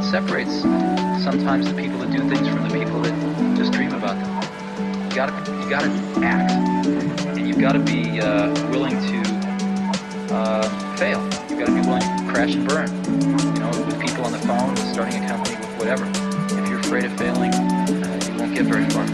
separates sometimes the people that do things from the people that just dream about them. You gotta act, and you've got to be willing to fail. You've got to be willing to crash and burn. You know, with people on the phone, with starting a company, with whatever. If you're afraid of failing, you won't get very far.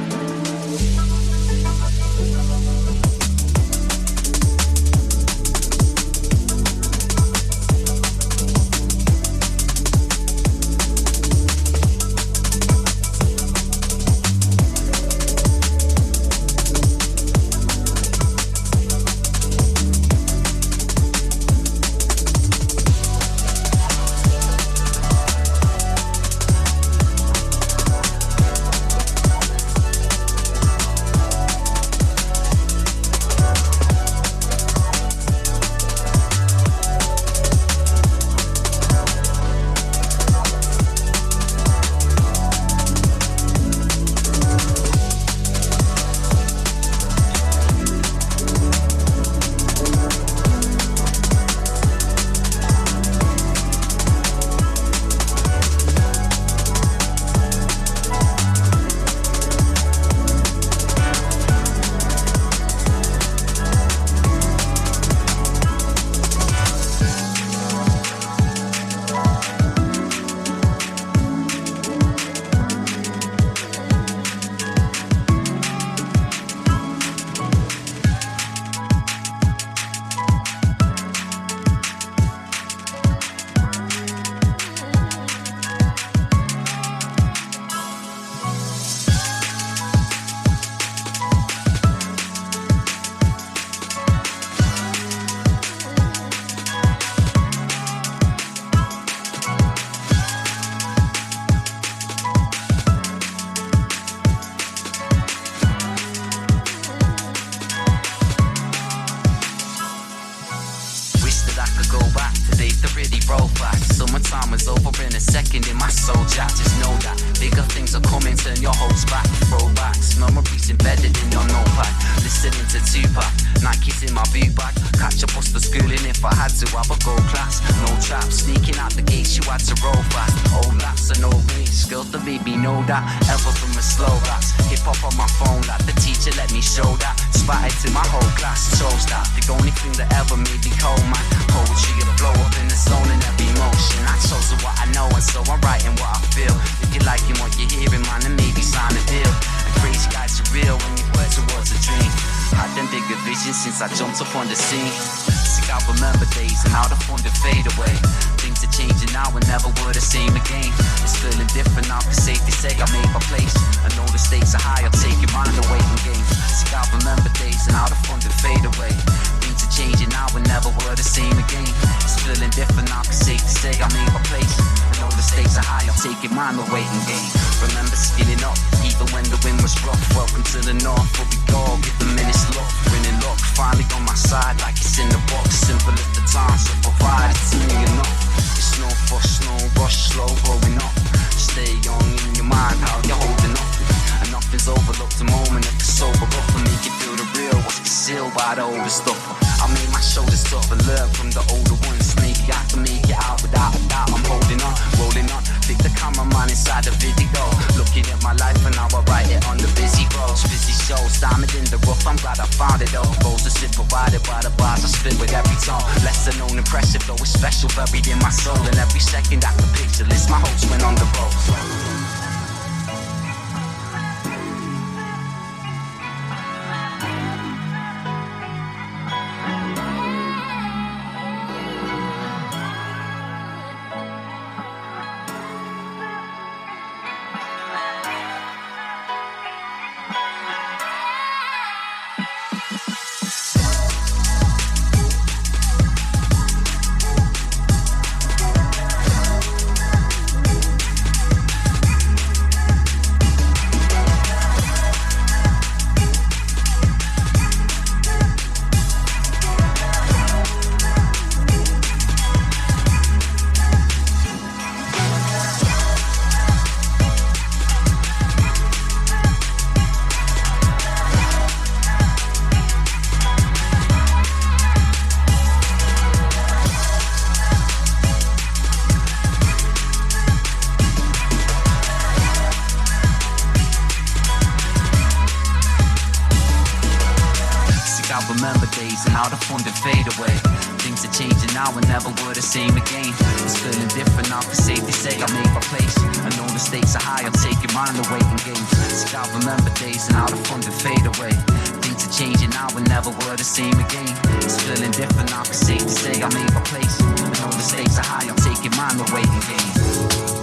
days and how the fun did fade away. Things are changing now and never were the same again. It's feeling different now, for safety say I made my place. I know the stakes are high, I'm taking mine away in games. So I remember days and how the fun did fade away. Things are changing now and never were the same again. It's feeling different now, for safety say I made my place. I know the stakes are high, I'm taking mine away in games.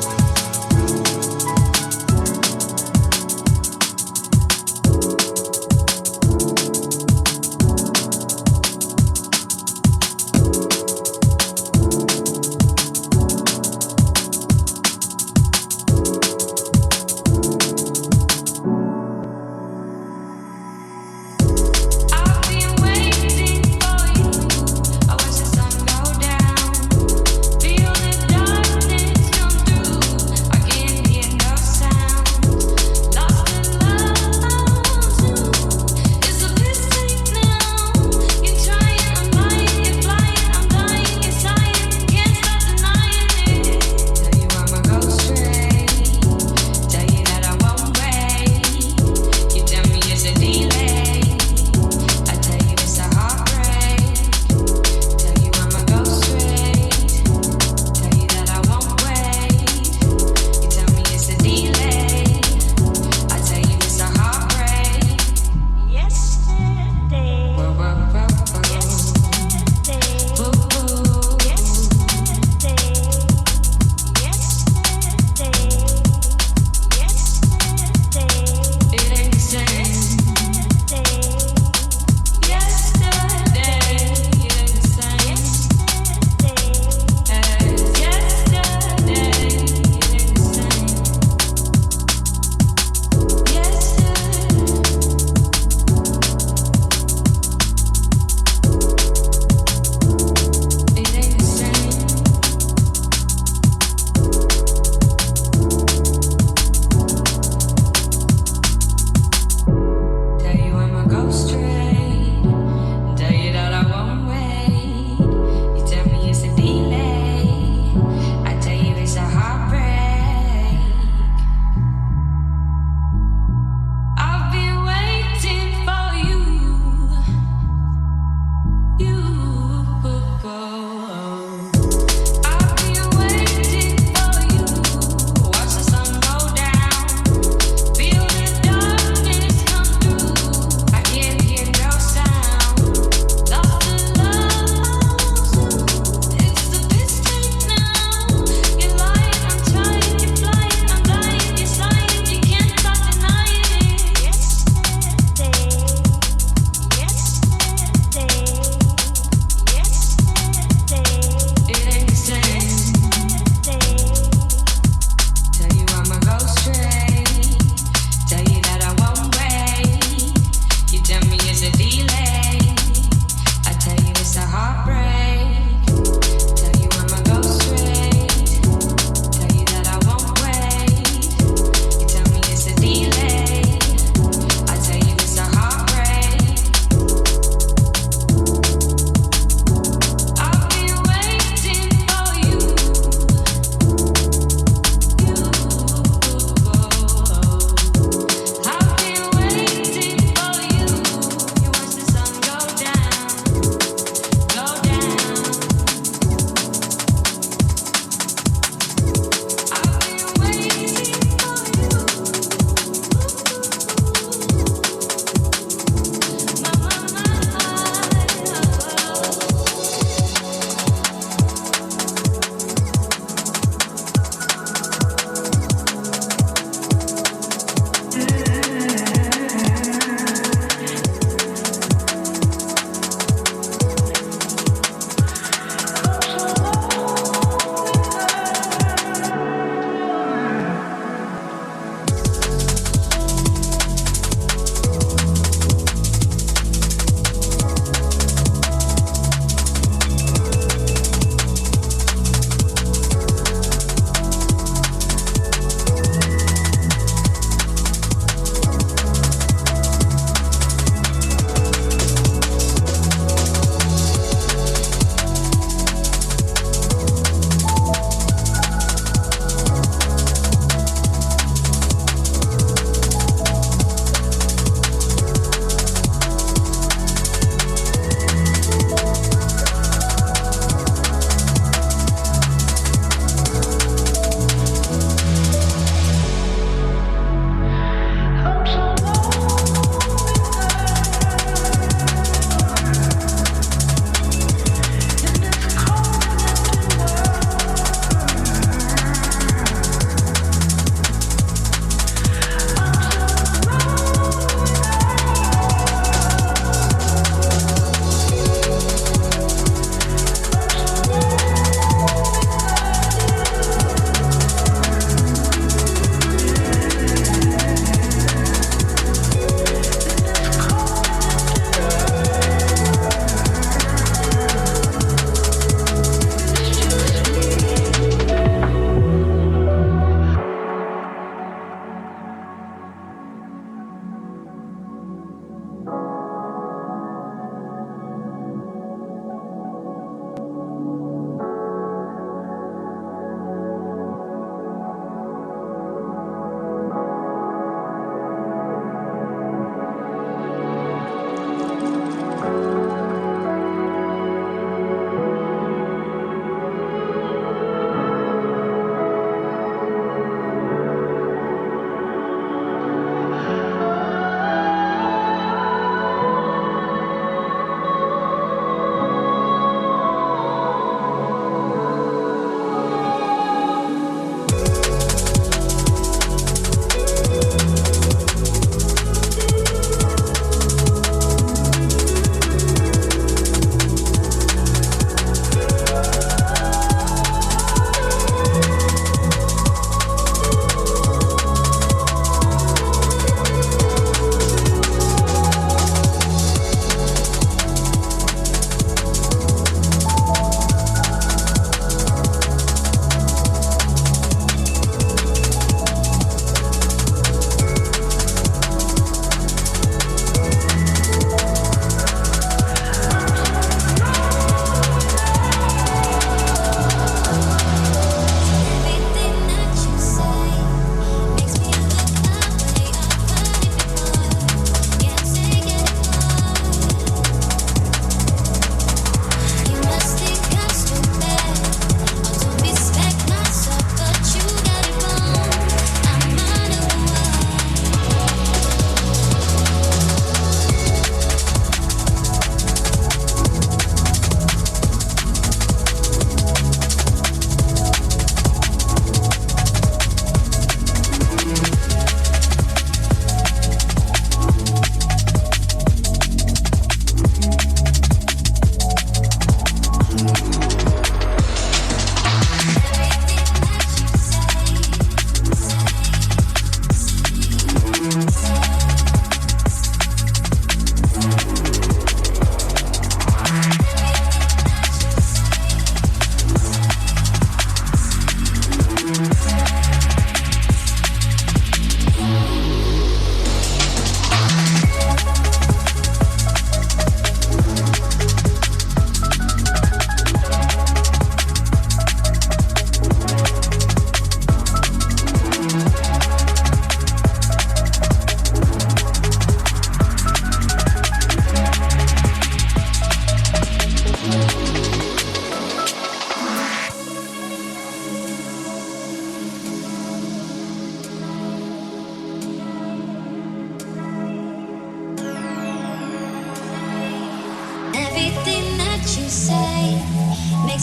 Feel the darkness come through.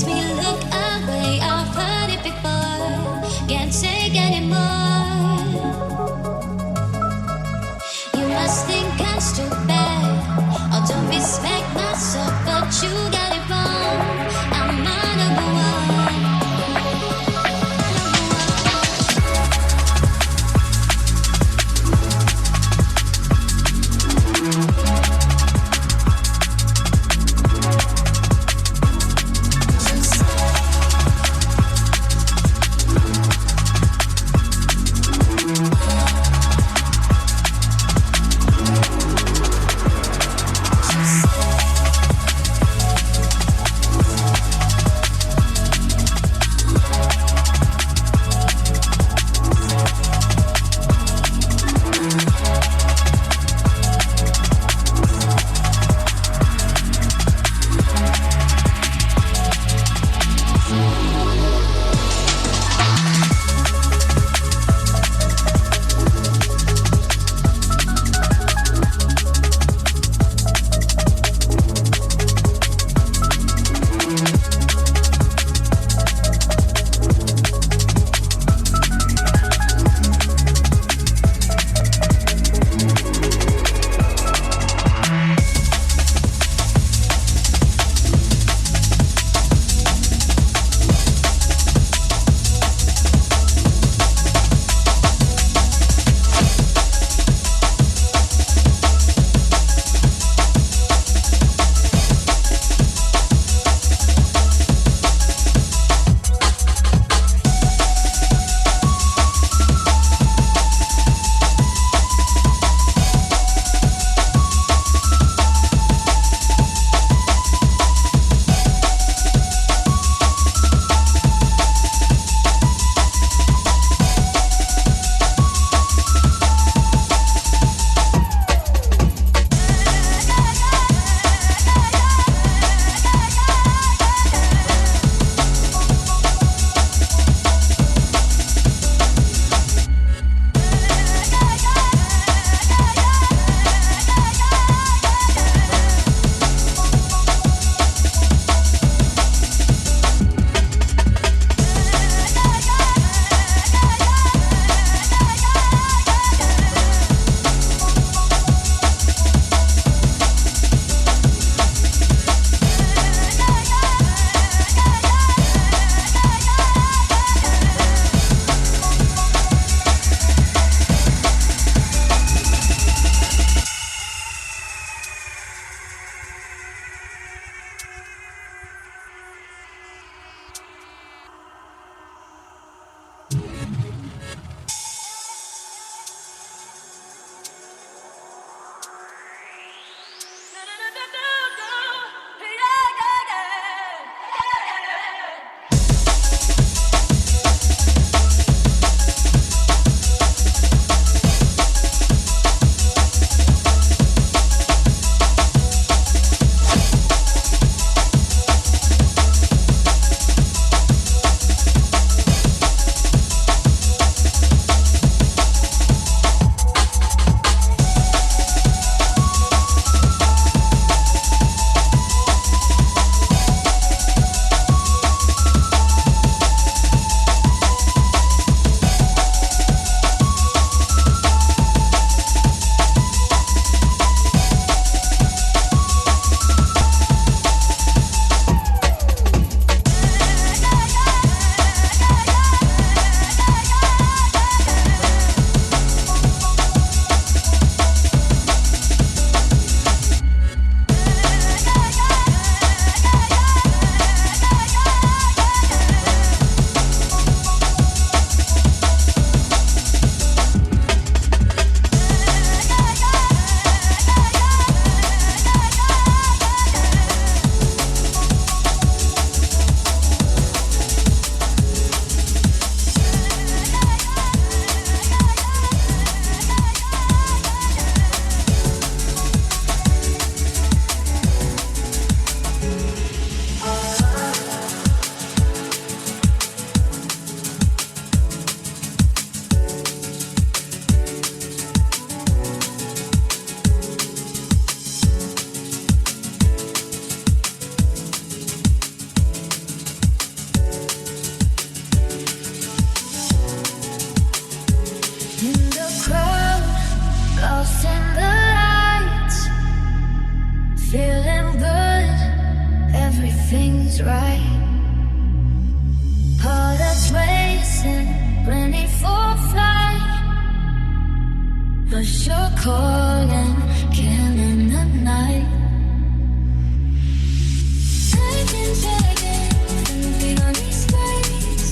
makes me look away. I've heard it before, can't take anymore. You must think I'm stupid, or don't respect myself, but you got it wrong. I'm my number one. Just In the crowd, lost in the lights, feeling good, everything's right. Heart that's racing, ready for flight. But you're calling, killing the night. Taking, thinking on these days.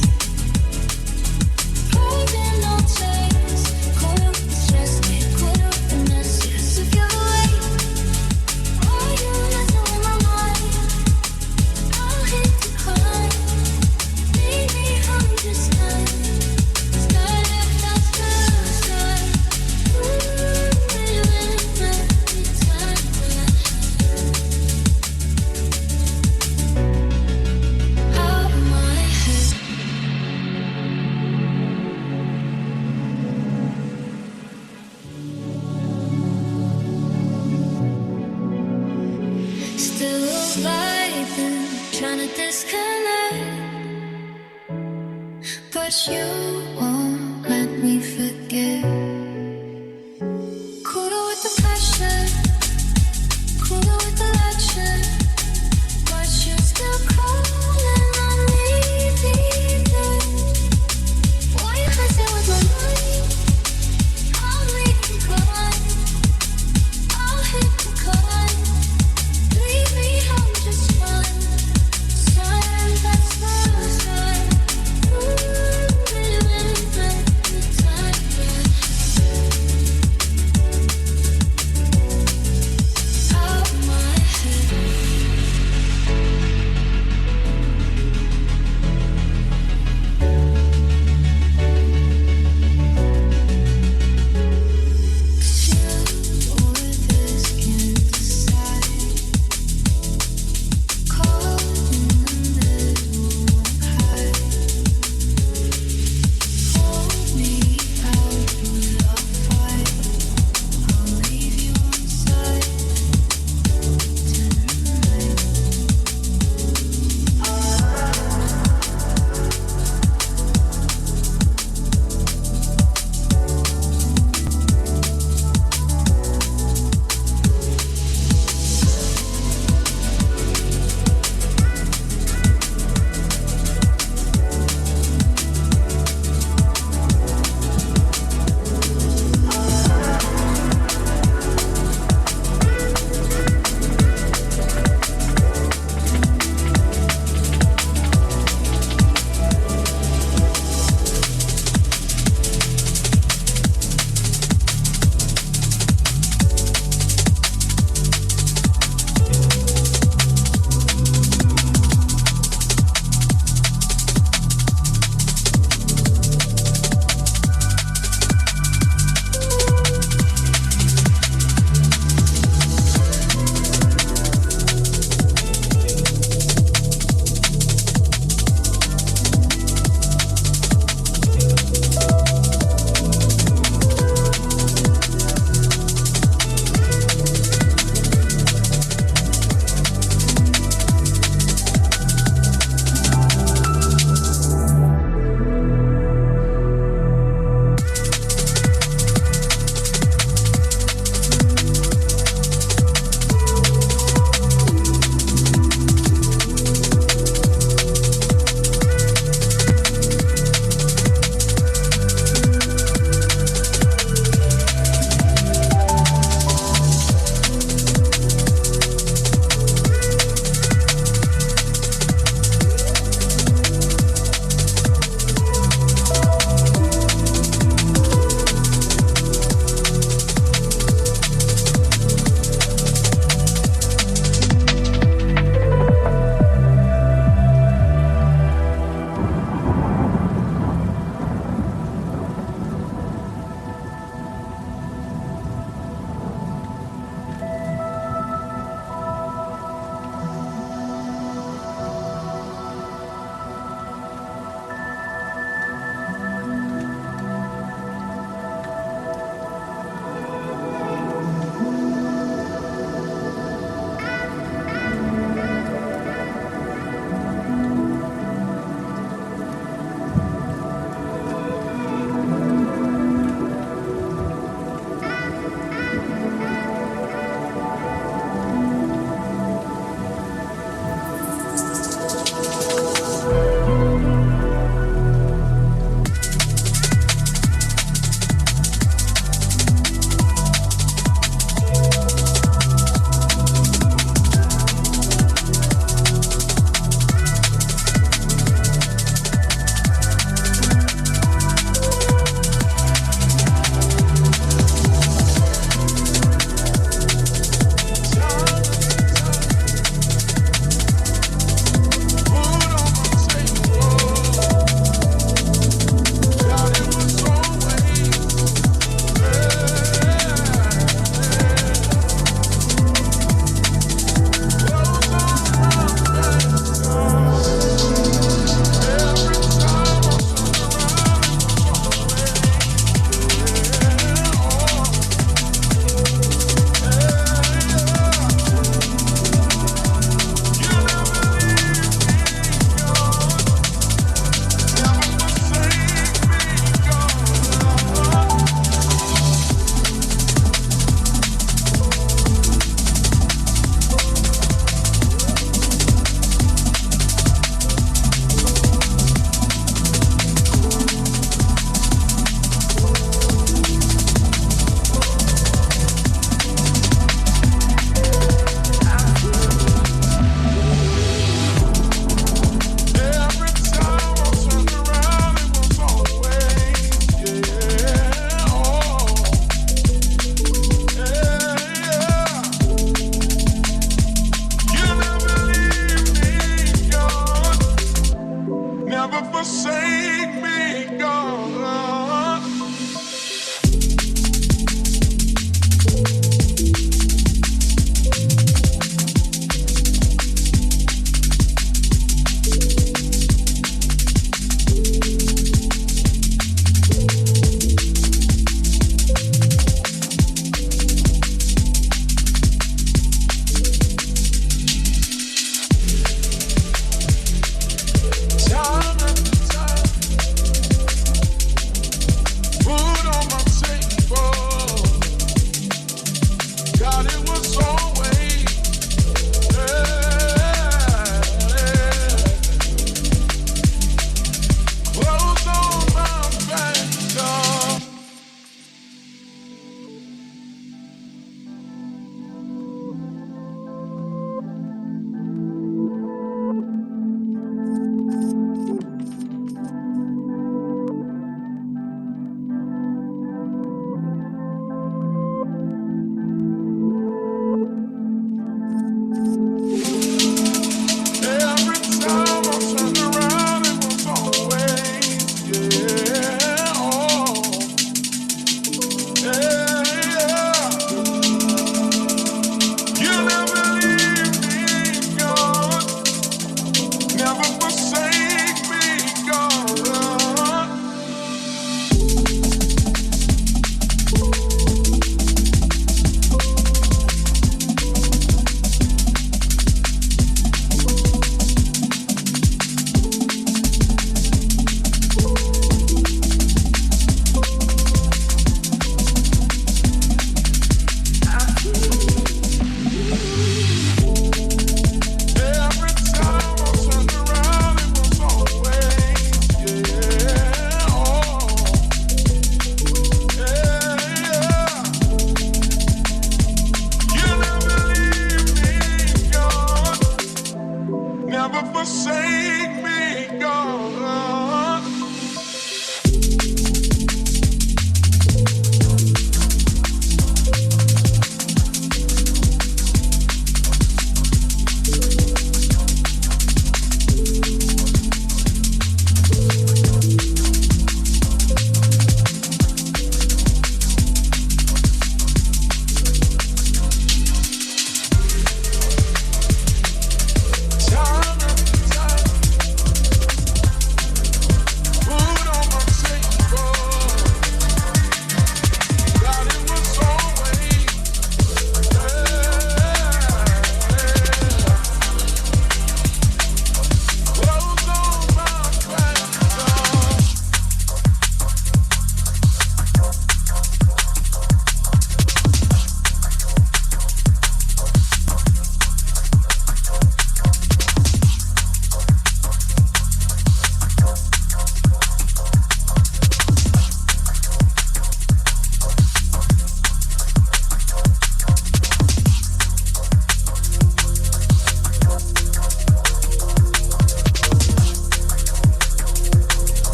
Holding no chase, caught up with stress, get caught up in the mess of your way. Are you messing with my mind? I'll hit the climb. Leave me home this time. Start if that's the start. Trying to disconnect, but you won't let me forget. Cooler with the pressure, cooler with the lecture, but you're still calling on me, baby. Why you messing with my mind? I'll read the climb, I'll hit the climb. Leave me home just fine. That's the sign. Ooh, baby, the time.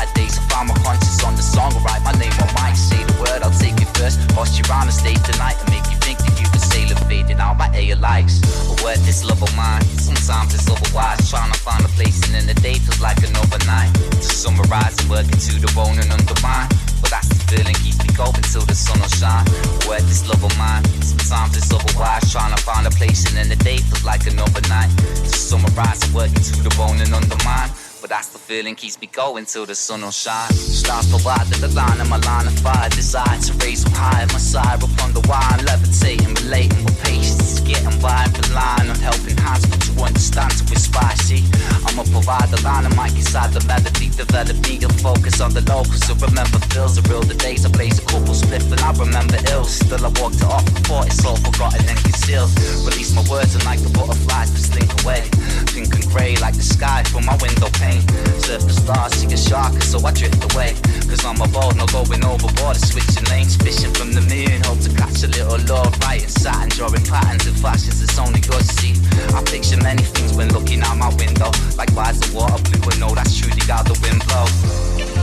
bad days. I found my conscience on the song, I write my name on mic. Say the word, I'll take it first. Boss you around the stage tonight and make you think that you were Salem, fading out my air likes. A word, this love of mine, sometimes it's otherwise. Trying to find a place and then the day feels like another night. To summarize, I'm working to the bone and undermine. But that's the feeling, keeps me going till the sun will shine. A word, this love of mine, sometimes it's otherwise. Trying to find a place and then the day feels like another night. To summarize, I'm working to the bone and undermine. But that's the feeling, keeps me going till the sun will shine. Stars provided the line of my line of fire. Desire to raise them high at my side. Upon the wine, levitating, relating with patience. Getting by the line on helping hands, but to understand, to inspire. See, I'm a provider, line of mic inside the melody. Develop me and focus on the locals. To remember feels the real, the days I blaze a couple spliff and I remember ill. Still I walked it off before it's all forgotten and concealed. Release my words and like the butterflies that slink away. Pink and grey like the sky from my window pane. Surf the stars, see a shark, so I drift away. Cause I'm a bold, not going overboard, switching lanes. Fishing from the moon, hope to catch a little love. Writing Saturn, drawing patterns and fashions, it's only good to see. I picture many things when looking out my window. Like why is the water blue and know that's truly how the wind blows.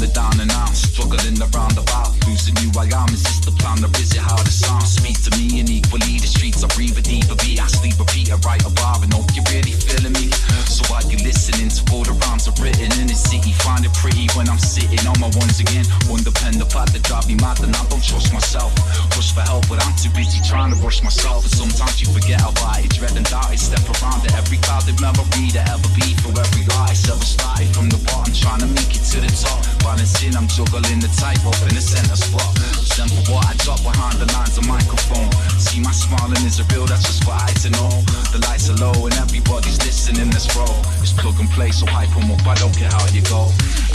the down and out, struggling around about, losing who I am. Is this the plan or is it how it sounds? Speak to me and equally the streets. I breathe a deeper beat, I sleep, repeat, I write a bar, and hope you're really feeling me. So are you listening to all the rhymes I've written in the city? Find it pretty when I'm sitting on my ones again. One depend upon the drive me mad and I don't trust myself. Push for help but I'm too busy trying to rush myself. And sometimes you forget about it, dread and doubt it. Step around it, every clouded memory that ever be. For every artist ever started from the bottom, trying to make it to the top. Balancing, I'm juggling the tightrope in the center spot. Stand for what I drop behind the lines of microphone. See my smiling is it real, that's just for I to know. The lights are low and everybody's listening, let's roll. It's plug and play, so hype 'em up, I don't care how you go.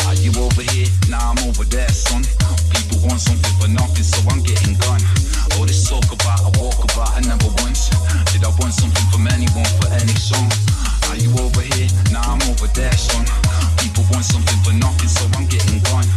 Are you over here? Nah, I'm over there, son. People want something for nothing, so I'm getting gone. All this talk about, I walk about, I never once did I want something from anyone for any song. Are you over here? Nah, I'm over there, son. People want something for nothing, so I'm getting gone.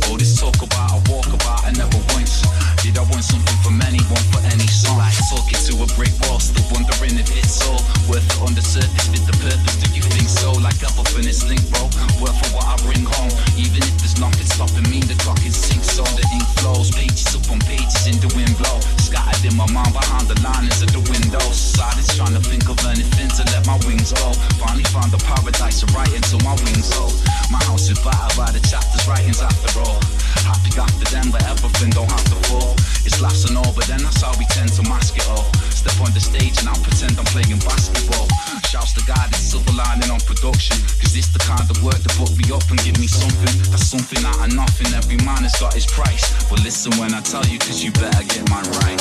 All this talk about, I walk about, I never once did I want something from anyone for any song. Like talking to a brick wall, still wondering if it's all worth it on the surface, fit the purpose, do you think so? Like everything is linked, bro, worth for what I bring home. Even if there's nothing stopping me, the clock is sync, so the ink flows. Pages up on pages in the wind blow. Scattered in my mind behind the linings of the windows. Silence trying to think of anything to let my wings go. Finally found a paradise to write until my wings hold. My house is battered by the chapters, writings after all. Happy after them, but everything don't have to fall. It's laughs and all, but then that's how we tend to mask it all. Step on the stage and I'll pretend I'm playing basketball. Shouts to God, it's silver lining on production. Cause it's the kind of work that put me up and give me something. That's something out of nothing, every man has got his price. But listen when I tell you, cause you better get mine right.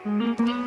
Thank